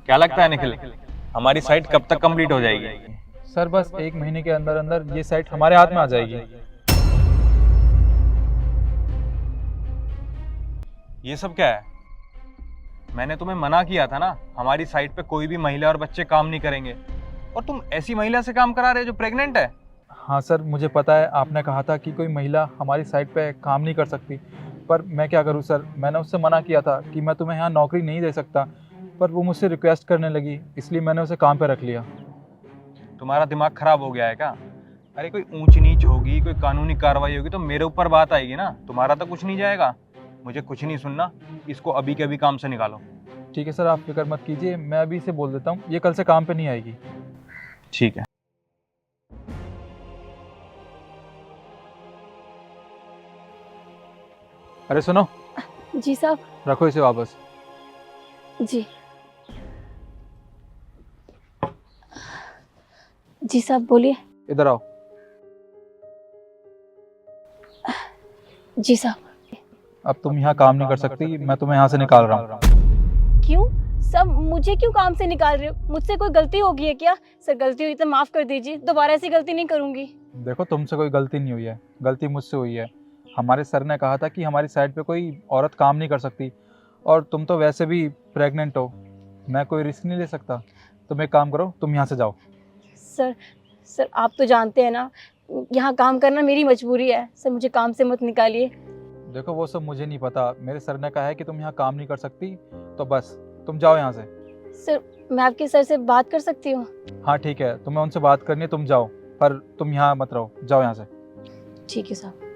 क्या लगता है निखिल, हमारी साइट कब तक कंप्लीट हो जाएगी? सर बस 1 महीने के अंदर अंदर ये साइट हमारे हाथ में आ जाएगी। ये सब क्या है? मैंने तुम्हें मना किया था ना, हमारी साइट पे कोई भी महिला और बच्चे काम नहीं करेंगे। और तुम ऐसी महिला से काम करा रहे हो जो प्रेग्नेंट है। हाँ सर, मुझे पता है आपने कहा था कि कोई महिला हमारी साइट पे काम नहीं कर सकती, पर मैं क्या करूँ सर, मैंने उससे मना किया था कि मैं तुम्हें यहाँ नौकरी नहीं दे सकता, पर वो मुझसे रिक्वेस्ट करने लगी, इसलिए मैंने उसे काम पे रख लिया। तुम्हारा दिमाग खराब हो गया है क्या? अरे कोई ऊंच नीच होगी, कोई कानूनी कार्रवाई होगी तो मेरे ऊपर बात आएगी ना, तुम्हारा तो कुछ नहीं जाएगा। मुझे कुछ नहीं सुनना, इसको अभी के अभी काम से निकालो। ठीक है सर, आप फिक्र मत कीजिए, मैं अभी इसे बोल देता हूँ, ये कल से काम पे नहीं आएगी। ठीक है। अरे सुनो, जी साहब। रखो इसे वापस। जी जी साहब बोलिए। इधर आओ। जी साहब। अब तुम यहाँ काम नहीं कर सकती, मैं तुम्हें यहाँ से निकाल रहा हूँ। क्यों? सब मुझे क्यों काम से निकाल रहे हो? मुझसे कोई गलती हो गई है क्या? सर गलती हुई तो माफ कर दीजिए, दोबारा ऐसी गलती नहीं करूंगी। देखो, तुमसे कोई गलती नहीं हुई है, गलती मुझसे हुई है। हमारे सर ने कहा था कि हमारी साइट पे कोई औरत काम नहीं कर सकती, और तुम तो वैसे भी प्रेग्नेंट हो, मैं कोई रिस्क नहीं ले सकता। तुम एक काम करो, तुम यहाँ से जाओ। सर सर आप तो जानते हैं ना, यहाँ काम करना मेरी मजबूरी है। सर मुझे काम से मत निकालिए। देखो, वो सब मुझे नहीं पता, मेरे सर ने कहा है कि तुम यहाँ काम नहीं कर सकती, तो बस तुम जाओ यहाँ से। सर मैं आपके सर से बात कर सकती हूँ? हाँ ठीक है, तुम्हें उनसे बात करनी है, तुम जाओ, पर तुम यहाँ मत रहो, जाओ यहाँ से। ठीक है साहब।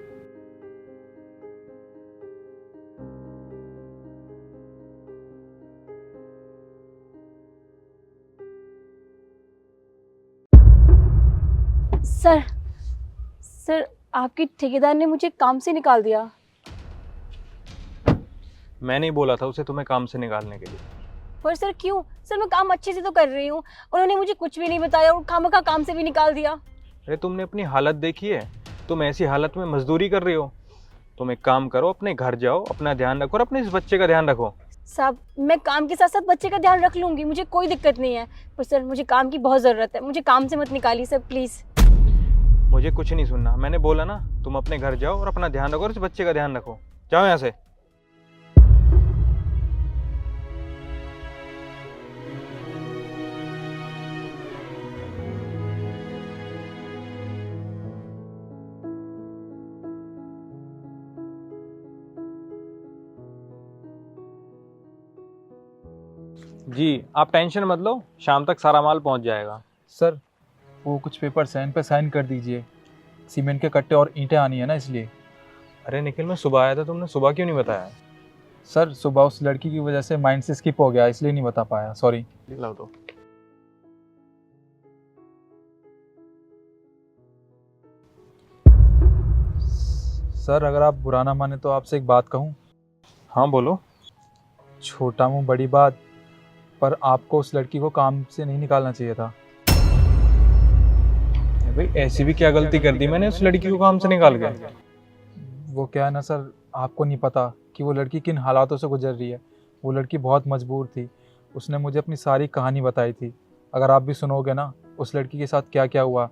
सर सर आपकी ठेकेदार ने मुझे काम से निकाल दिया। मैं नहीं बोला था उसे तुम्हें काम से निकालने के लिए। पर सर क्यों? सर मैं काम अच्छे से तो कर रही हूँ, उन्होंने मुझे कुछ भी नहीं बताया और खामखा काम से भी निकाल दिया। अरे तुमने अपनी हालत देखी है? तुम ऐसी हालत में मजदूरी कर रही हो। तुम एक काम करो, अपने घर जाओ, अपना ध्यान रखो और अपने इस बच्चे का ध्यान रखो। साहब मैं काम के साथ साथ बच्चे का ध्यान रख लूंगी, मुझे कोई दिक्कत नहीं है। पर सर मुझे काम की बहुत ज़रूरत है, मुझे काम से मत निकालिए सर प्लीज़। मुझे कुछ नहीं सुनना, मैंने बोला ना, तुम अपने घर जाओ और अपना ध्यान रखो और इस बच्चे का ध्यान रखो। जाओ यहाँ से। जी आप टेंशन मत लो, शाम तक सारा माल पहुंच जाएगा। सर वो कुछ पेपर साइन पे साइन कर दीजिए, सीमेंट के कट्टे और ईंटें आनी है ना, इसलिए। अरे निखिल, मैं सुबह आया था, तुमने सुबह क्यों नहीं बताया? सर सुबह उस लड़की की वजह से माइंड से स्किप हो गया, इसलिए नहीं बता पाया, सॉरी। लाओ तो। सर अगर आप बुरा ना माने तो आपसे एक बात कहूँ। हाँ बोलो। छोटा मुंह बड़ी बात, पर आपको उस लड़की को काम से नहीं निकालना चाहिए था। भाई ऐसी भी क्या गलती कर दी मैंने उस लड़की को काम से निकाल के? वो क्या है ना सर, आपको नहीं पता कि वो लड़की किन हालातों से गुजर रही है। वो लड़की बहुत मजबूर थी, उसने मुझे अपनी सारी कहानी बताई थी। अगर आप भी सुनोगे ना उस लड़की के साथ क्या क्या हुआ,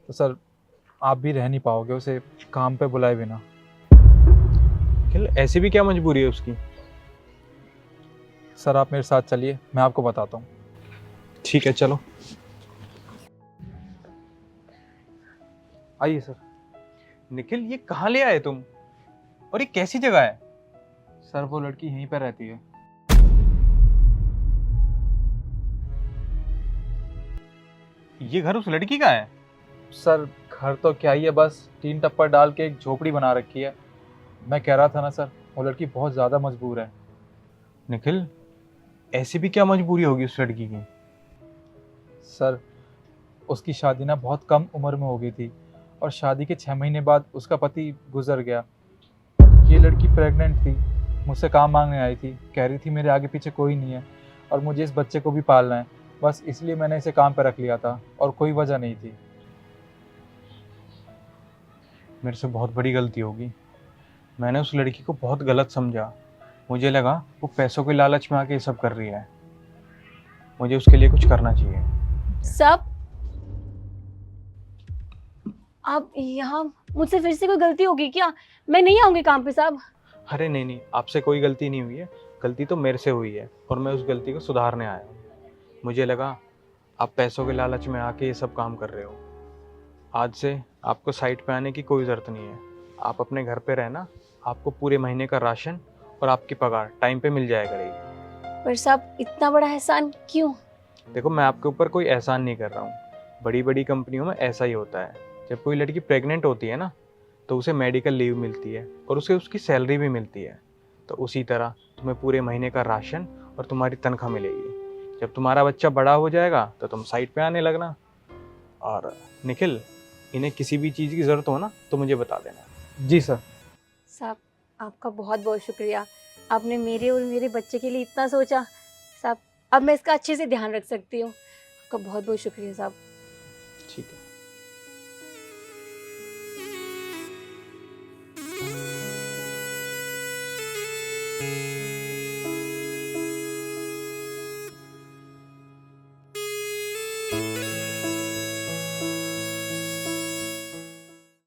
तो सर आप भी रह नहीं पाओगे उसे काम पे बुलाए बिना। निखिल ऐसी भी क्या मजबूरी है उसकी? सर आप मेरे साथ चलिए, मैं आपको बताता हूँ। ठीक है चलो। आइए सर। निखिल ये कहाँ ले आए तुम, और ये कैसी जगह है? सर वो लड़की यहीं पर रहती है। ये घर उस लड़की का है? सर घर तो क्या ही है, बस टीन टप्पर डाल के एक झोपड़ी बना रखी है। मैं कह रहा था ना सर, वो लड़की बहुत ज़्यादा मजबूर है। निखिल ऐसी भी क्या मजबूरी होगी उस लड़की की? सर उसकी शादी ना बहुत कम उम्र में हो गई थी, और शादी के 6 महीने बाद उसका पति गुजर गया। ये लड़की प्रेग्नेंट थी, मुझसे काम मांगने आई थी, कह रही थी मेरे आगे पीछे कोई नहीं है और मुझे इस बच्चे को भी पालना है। बस इसलिए मैंने इसे काम पर रख लिया था, और कोई वजह नहीं थी। मेरे से बहुत बड़ी गलती होगी, मैंने उस लड़की को बहुत गलत समझा। मुझे लगा वो पैसों के लालच में आके ये सब कर रही है। मुझे उसके लिए कुछ करना चाहिए। साहब आप यहाँ, मुझसे फिर से कोई गलती होगी क्या? मैं नहीं आऊंगी काम पे साहब। अरे नहीं नहीं, आपसे कोई गलती नहीं हुई है, गलती तो मेरे से हुई है और मैं उस गलती को सुधारने आया हूँ। मुझे लगा आप पैसों के लालच में आके ये सब काम कर रहे हो। आज से आपको साइट पे आने की कोई ज़रूरत नहीं है। आप अपने घर पे रहना, आपको पूरे महीने का राशन और आपकी पगार टाइम पे मिल जाया करेगी। पर साहब इतना बड़ा एहसान क्यों? देखो, मैं आपके ऊपर कोई एहसान नहीं कर रहा हूँ। बड़ी बड़ी कंपनियों में ऐसा ही होता है। जब कोई लड़की प्रेग्नेंट होती है ना, तो उसे मेडिकल लीव मिलती है और उसे उसकी सैलरी भी मिलती है। तो उसी तरह तुम्हें पूरे महीने का राशन और तुम्हारी तनख्वाह मिलेगी। जब तुम्हारा बच्चा बड़ा हो जाएगा तो तुम साइट पे आने लगना। और निखिल, इन्हें किसी भी चीज़ की ज़रूरत हो ना तो मुझे बता देना। जी सर। साहब आपका बहुत बहुत शुक्रिया, आपने मेरे और मेरे बच्चे के लिए इतना सोचा। साहब अब मैं इसका अच्छे से ध्यान रख सकती हूँ। आपका बहुत बहुत शुक्रिया साहब। ठीक है।